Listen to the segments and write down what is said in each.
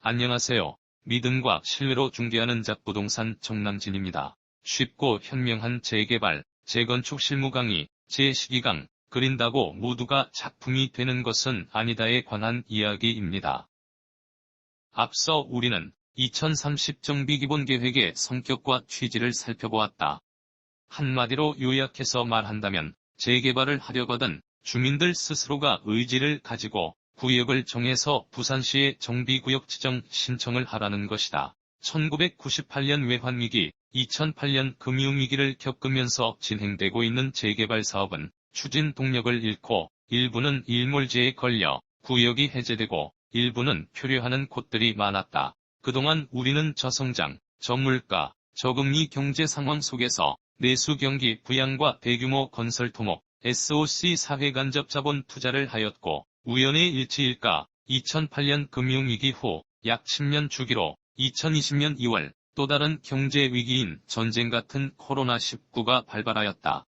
안녕하세요. 믿음과 신뢰로 중개하는 잡부동산 정남진입니다. 쉽고 현명한 재개발, 재건축 실무 강의, 제12강, 그린다고 모두가 작품이 되는 것은 아니다에 관한 이야기입니다. 앞서 우리는 2030 정비기본계획의 성격과 취지를 살펴보았다. 한마디로 요약해서 말한다면 재개발을 하려거든 주민들 스스로가 의지를 가지고 구역을 정해서 부산시에 정비구역 지정 신청을 하라는 것이다. 1998년 외환위기, 2008년 금융위기를 겪으면서 진행되고 있는 재개발 사업은 추진 동력을 잃고 일부는 일몰제에 걸려 구역이 해제되고 일부는 표류하는 곳들이 많았다. 그동안 우리는 저성장, 저물가, 저금리 경제 상황 속에서 내수 경기 부양과 대규모 건설 토목, SOC 사회간접 자본 투자를 하였고 우연의 일치일까 2008년 금융위기 후 약 10년 주기로 2020년 2월 또 다른 경제 위기인 전쟁 같은 코로나19가 발발하였다.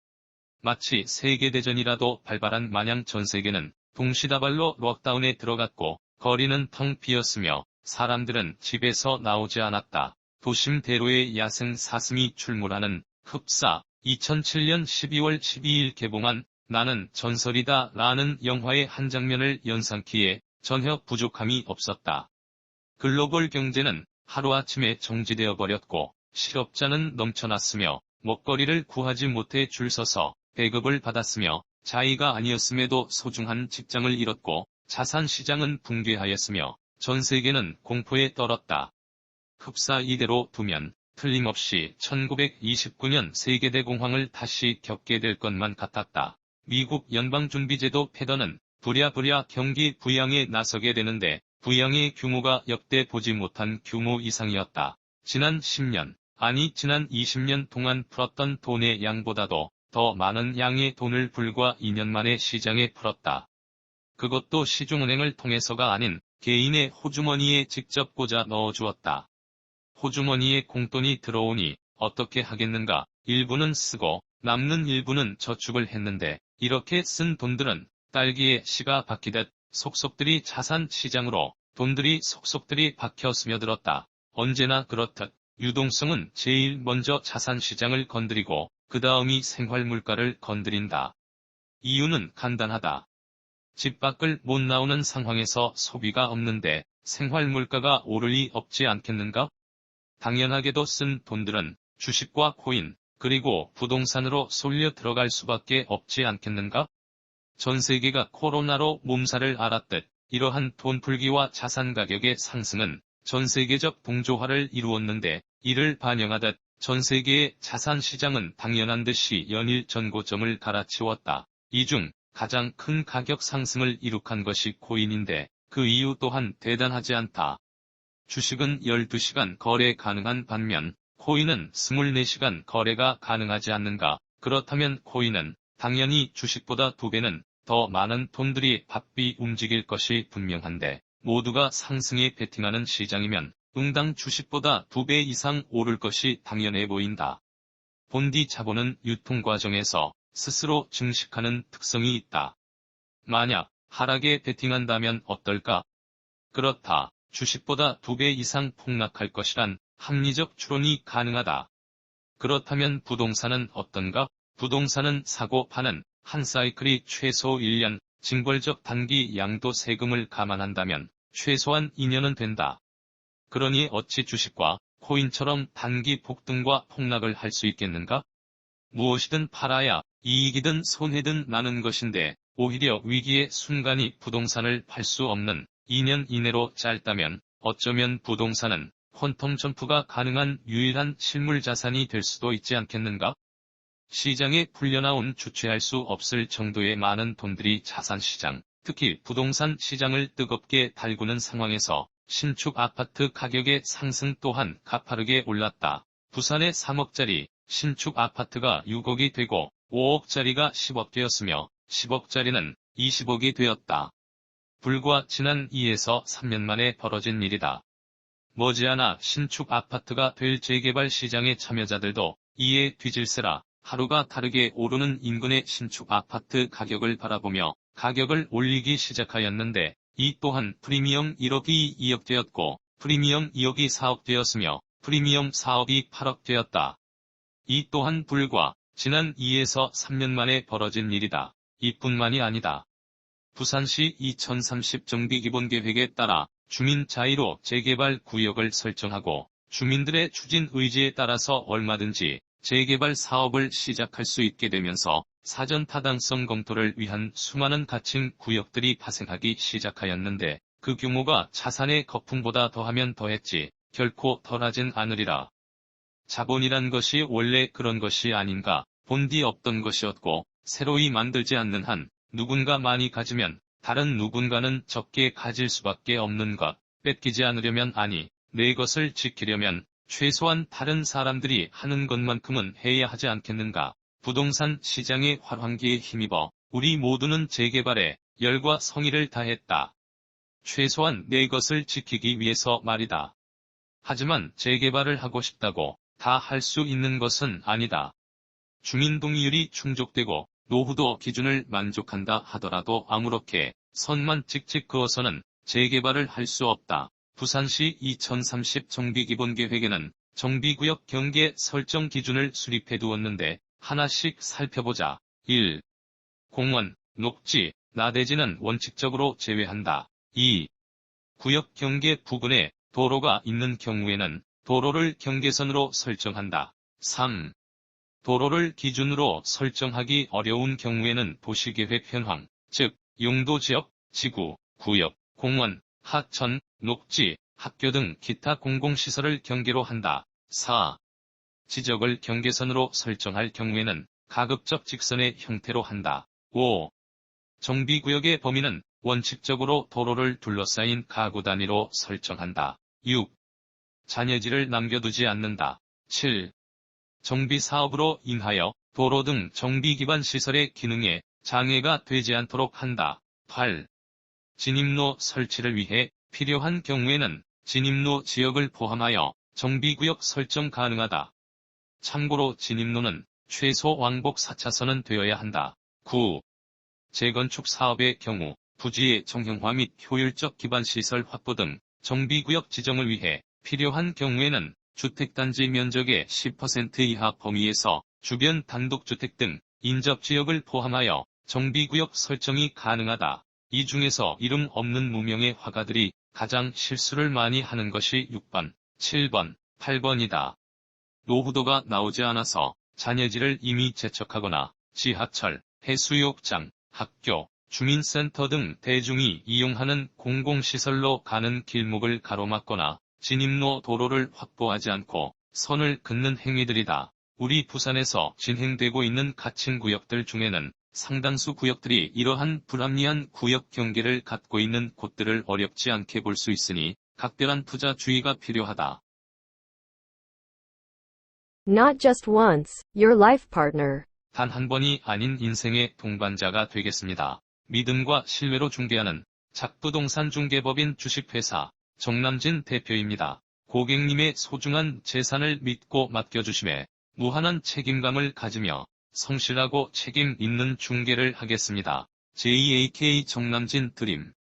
마치 세계대전이라도 발발한 마냥 전 세계는 동시다발로 록다운에 들어갔고 거리는 텅 비었으며 사람들은 집에서 나오지 않았다. 도심 대로에 야생 사슴이 출몰하는 흡사 2007년 12월 12일 개봉한 나는 전설이다 라는 영화의 한 장면을 연상키에 전혀 부족함이 없었다. 글로벌 경제는 하루아침에 정지되어 버렸고 실업자는 넘쳐났으며 먹거리를 구하지 못해 줄 서서 배급을 받았으며 자의가 아니었음에도 소중한 직장을 잃었고 자산 시장은 붕괴하였으며 전 세계는 공포에 떨었다. 흡사 이대로 두면 틀림없이 1929년 세계대공황을 다시 겪게 될 것만 같았다. 미국 연방준비제도 패더는 부랴부랴 경기 부양에 나서게 되는데 부양의 규모가 역대 보지 못한 규모 이상이었다. 지난 10년, 아니 지난 20년 동안 풀었던 돈의 양보다도 더 많은 양의 돈을 불과 2년 만에 시장에 풀었다. 그것도 시중은행을 통해서가 아닌 개인의 호주머니에 직접 꽂아 넣어주었다. 호주머니에 공돈이 들어오니 어떻게 하겠는가? 일부는 쓰고 남는 일부는 저축을 했는데 이렇게 쓴 돈들은 딸기에 씨가 박히듯 속속들이 자산 시장으로 돈들이 속속들이 박혀 스며들었다. 언제나 그렇듯 유동성은 제일 먼저 자산 시장을 건드리고 그 다음이 생활 물가를 건드린다. 이유는 간단하다. 집 밖을 못 나오는 상황에서 소비가 없는데 생활 물가가 오를 리 없지 않겠는가? 당연하게도 쓴 돈들은 주식과 코인, 그리고 부동산으로 쏠려 들어갈 수밖에 없지 않겠는가? 전 세계가 코로나로 몸살을 앓았듯 이러한 돈풀기와 자산 가격의 상승은 전 세계적 동조화를 이루었는데 이를 반영하듯 전 세계의 자산 시장은 당연한 듯이 연일 전고점을 갈아치웠다. 이 중 가장 큰 가격 상승을 이룩한 것이 코인인데 그 이유 또한 대단하지 않다. 주식은 12시간 거래 가능한 반면 코인은 24시간 거래가 가능하지 않는가? 그렇다면 코인은 당연히 주식보다 2배는 더 많은 돈들이 바삐 움직일 것이 분명한데 모두가 상승에 베팅하는 시장이면 응당 주식보다 2배 이상 오를 것이 당연해 보인다. 본디 자본은 유통 과정에서 스스로 증식하는 특성이 있다. 만약 하락에 베팅한다면 어떨까? 그렇다. 주식보다 2배 이상 폭락할 것이란 합리적 추론이 가능하다. 그렇다면 부동산은 어떤가? 부동산은 사고 파는 한 사이클이 최소 1년, 징벌적 단기 양도세금을 감안한다면 최소한 2년은 된다. 그러니 어찌 주식과 코인처럼 단기 폭등과 폭락을 할 수 있겠는가? 무엇이든 팔아야 이익이든 손해든 나는 것인데 오히려 위기의 순간이 부동산을 팔 수 없는 2년 이내로 짧다면 어쩌면 부동산은 퀀텀 점프가 가능한 유일한 실물 자산이 될 수도 있지 않겠는가? 시장에 풀려나온 주체할 수 없을 정도의 많은 돈들이 자산시장, 특히 부동산 시장을 뜨겁게 달구는 상황에서 신축 아파트 가격의 상승 또한 가파르게 올랐다. 부산의 3억짜리 신축 아파트가 6억이 되고 5억짜리가 10억 되었으며 10억짜리는 20억이 되었다. 불과 지난 2에서 3년 만에 벌어진 일이다. 머지않아 신축 아파트가 될 재개발 시장의 참여자들도 이에 뒤질세라 하루가 다르게 오르는 인근의 신축 아파트 가격을 바라보며 가격을 올리기 시작하였는데 이 또한 프리미엄 1억이 2억 되었고 프리미엄 2억이 4억 되었으며 프리미엄 4억이 8억 되었다. 이 또한 불과 지난 2에서 3년 만에 벌어진 일이다. 이뿐만이 아니다. 부산시 2030 정비기본계획에 따라 주민 자의로 재개발 구역을 설정하고 주민들의 추진 의지에 따라서 얼마든지 재개발 사업을 시작할 수 있게 되면서 사전 타당성 검토를 위한 수많은 가칭 구역들이 파생하기 시작하였는데 그 규모가 자산의 거품보다 더하면 더했지 결코 덜하진 않으리라. 자본이란 것이 원래 그런 것이 아닌가. 본디 없던 것이었고 새로이 만들지 않는 한 누군가 많이 가지면 다른 누군가는 적게 가질 수밖에 없는 것. 뺏기지 않으려면 아니 내 것을 지키려면 최소한 다른 사람들이 하는 것만큼은 해야 하지 않겠는가. 부동산 시장의 활황기에 힘입어 우리 모두는 재개발에 열과 성의를 다했다. 최소한 내 것을 지키기 위해서 말이다. 하지만 재개발을 하고 싶다고 다 할 수 있는 것은 아니다. 주민 동의율이 충족되고 노후도 기준을 만족한다 하더라도 아무렇게 선만 찍찍 그어서는 재개발을 할 수 없다. 부산시 2030 정비기본계획에는 정비구역 경계 설정 기준을 수립해 두었는데 하나씩 살펴보자. 1. 공원, 녹지, 나대지는 원칙적으로 제외한다. 2. 구역 경계 부근에 도로가 있는 경우에는 도로를 경계선으로 설정한다. 3. 도로를 기준으로 설정하기 어려운 경우에는 도시계획 현황, 즉 용도지역, 지구, 구역, 공원, 하천, 녹지, 학교 등 기타 공공시설을 경계로 한다. 4. 지적을 경계선으로 설정할 경우에는 가급적 직선의 형태로 한다. 5. 정비구역의 범위는 원칙적으로 도로를 둘러싸인 가구 단위로 설정한다. 6. 잔여지를 남겨두지 않는다. 7. 정비사업으로 인하여 도로 등 정비기반 시설의 기능에 장애가 되지 않도록 한다. 8. 진입로 설치를 위해 필요한 경우에는 진입로 지역을 포함하여 정비구역 설정 가능하다. 참고로 진입로는 최소 왕복 4차선은 되어야 한다. 9. 재건축 사업의 경우 부지의 정형화 및 효율적 기반시설 확보 등 정비구역 지정을 위해 필요한 경우에는 주택단지 면적의 10% 이하 범위에서 주변 단독주택 등 인접지역을 포함하여 정비구역 설정이 가능하다. 이 중에서 이름 없는 무명의 화가들이 가장 실수를 많이 하는 것이 6번, 7번, 8번이다. 노후도가 나오지 않아서 잔여지를 이미 제척하거나 지하철, 해수욕장, 학교, 주민센터 등 대중이 이용하는 공공시설로 가는 길목을 가로막거나 진입로 도로를 확보하지 않고 선을 긋는 행위들이다. 우리 부산에서 진행되고 있는 가칭 구역들 중에는 상당수 구역들이 이러한 불합리한 구역 경계를 갖고 있는 곳들을 어렵지 않게 볼 수 있으니 각별한 투자 주의가 필요하다. Not just once, your life partner. 단 한 번이 아닌 인생의 동반자가 되겠습니다. 믿음과 신뢰로 중개하는 작부동산 중개법인 주식회사 정남진 대표입니다. 고객님의 소중한 재산을 믿고 맡겨주심에 무한한 책임감을 가지며 성실하고 책임 있는 중개를 하겠습니다. JAK 정남진 드림